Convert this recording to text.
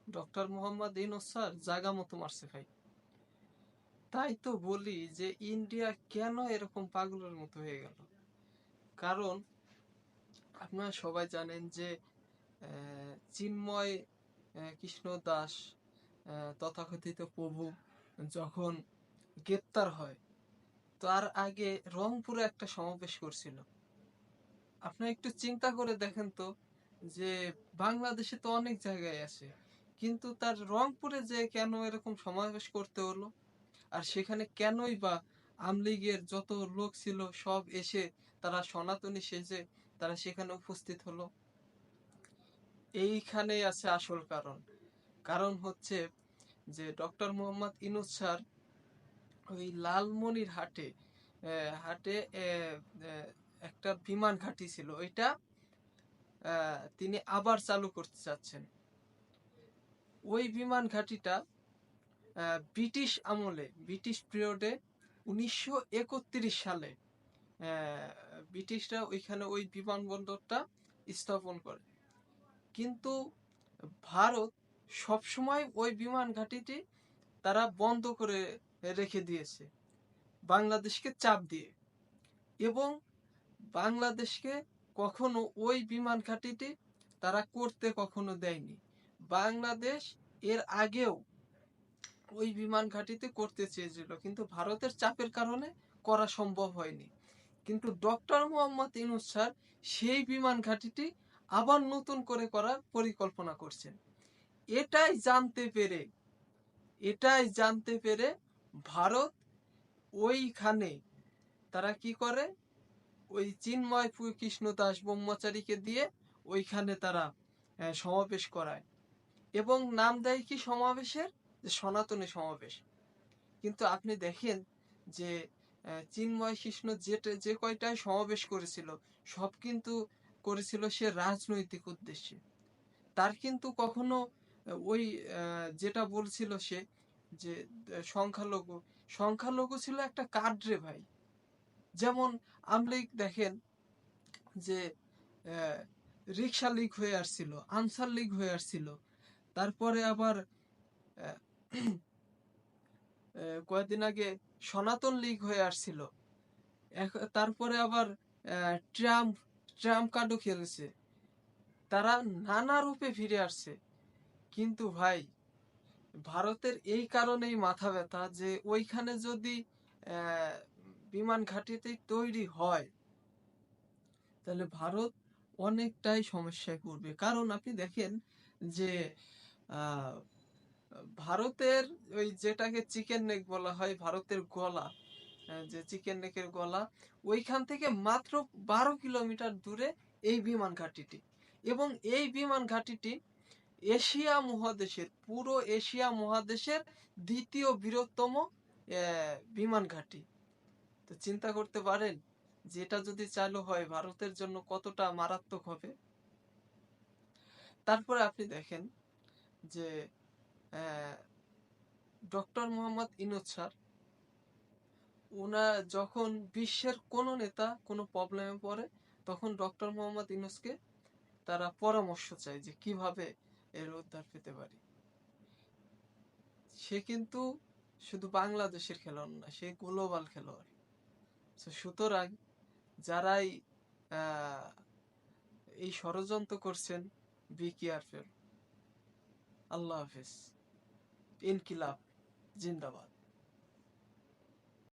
Doctor Mohammad Yunus sir জায়গা মতো মারছে ভাই। তাই তো বলি যে ইন্ডিয়া কেন এরকম পাগলের মতো হয়ে গেল। কারণ আপনারা সবাই জানেন যে চিন্ময় কৃষ্ণ দাস তথাকথিত প্রভু যখন গ্রেপ্তার হয়, তার আগে রংপুরে একটা সমাবেশ করছিল। আপনি একটু চিন্তা করে দেখেন তো, যে বাংলাদেশে তো অনেক জায়গায় আছে, কিন্তু তার রংপুরে যে কেন এরকম সমাবেশ করতে হলো? আর সেখানে কেনই বা আমলিগের যত লোক ছিল সব এসে তারা সনাতনী সেজে তারা সেখানে উপস্থিত হলো? এইখানেই আছে আসল কারণ। কারণ হচ্ছে যে ডক্টর মোহাম্মদ ইউনূস স্যার ওই লালমনির হাটে হাটে একটা বিমান ঘাঁটি ছিল, ওইটা তিনি আবার চালু করতে চাচ্ছেন। ওই বিমান ঘাঁটিটা ব্রিটিশ আমলে, ব্রিটিশ পিরিয়ডে 1931 সালে ব্রিটিশরা ওইখানে ওই বিমানবন্দরটা স্থাপন করে। কিন্তু ভারত সবসময় ওই বিমান ঘাঁটিটি তারা বন্ধ করে রেখে দিয়েছে বাংলাদেশকে চাপ দিয়ে, এবং বাংলাদেশকে কখনো ওই বিমান ঘাঁটিটি তারা করতে কখনো দেয়নি। বাংলাদেশ এর আগেও ওই বিমান ঘাঁটিতে করতে চেয়েছিল, কিন্তু ভারতের চাপের কারণে করা সম্ভব হয়নি। কিন্তু ডক্টর মোহাম্মদ ইউনূস স্যার সেই বিমান ঘাঁটিটি আবার নতুন করে করার পরিকল্পনা করছেন। এটাই জানতে পেরে এটাই জানতে পেরে ভারত ওইখানে তারা কি করে, ওই চিন্ময় কৃষ্ণ দাস ব্রহ্মচারীকে দিয়ে ওইখানে তারা সমাবেশ করায়, এবং নাম দেয় কি সমাবেশের, যে সনাতনী সমাবেশ। কিন্তু আপনি দেখেন যে চিন্ময় কৃষ্ণ যে কয়টায় সমাবেশ করেছিল সব কিন্তু করেছিল সে রাজনৈতিক উদ্দেশ্যে। তার কিন্তু কখনো ওই যেটা বলছিল সে, যে সংখ্যালঘু সংখ্যালঘু ছিল একটা কার্ডরে ভাই। যেমন আমলিগ দেখেন যে রিক্সা লীগ হয়ে আসছিল, আনসার লীগ হয়ে আসছিল, তারপরে আবার কয়েকদিন আগে সনাতন লীগ হয়ে আসছিল, তারপরে আবার ট্রাম্প ট্রাম্প কার্ডও খেলেছে। তারা নানা রূপে ফিরে আসছে। কিন্তু ভাই ভারতের এই কারণেই মাথা ব্যথা যে ওইখানে যদি বিমান ঘাঁটিতে তৈরি হয় তাহলে ভারত অনেকটাই সমস্যায় পড়বে। কারণ আপনি দেখেন যে আহ, ভারতের ওই যেটাকে চিকেন নেক বলা হয়, ভারতের গলা, যে চিকেন নেকের গলা, ওইখান থেকে মাত্র 12 কিলোমিটার দূরে এই বিমান ঘাঁটিটি। এবং এই বিমান ঘাঁটিটি এশিয়া মহাদেশের, পুরো এশিয়া মহাদেশের দ্বিতীয় বৃহত্তম বিমান ঘাঁটি। তো চিন্তা করতে পারেন যেটা যদি চালু হয় ভারতের জন্য কতটা মারাত্মক হবে। তারপরে আপনি দেখেন যে ডক্টর মোহাম্মদ ইউনূস স্যার, ওনা যখন বিশ্বের কোনো নেতা কোনো প্রবলেমে পড়ে তখন ডক্টর মোহাম্মদ ইউনূসকে তারা পরামর্শ চায় যে কিভাবে এর উদ্ধার পেতে পারি। সে কিন্তু শুধু বাংলাদেশের খেলোয়াড় না, সে গ্লোবাল খেলোয়াড়। সুতরাং যারাই এই ষড়যন্ত্র করছেন, বি কেয়ারফুল। আল্লাহ হাফেজ। ইনকিলাব জিন্দাবাদ।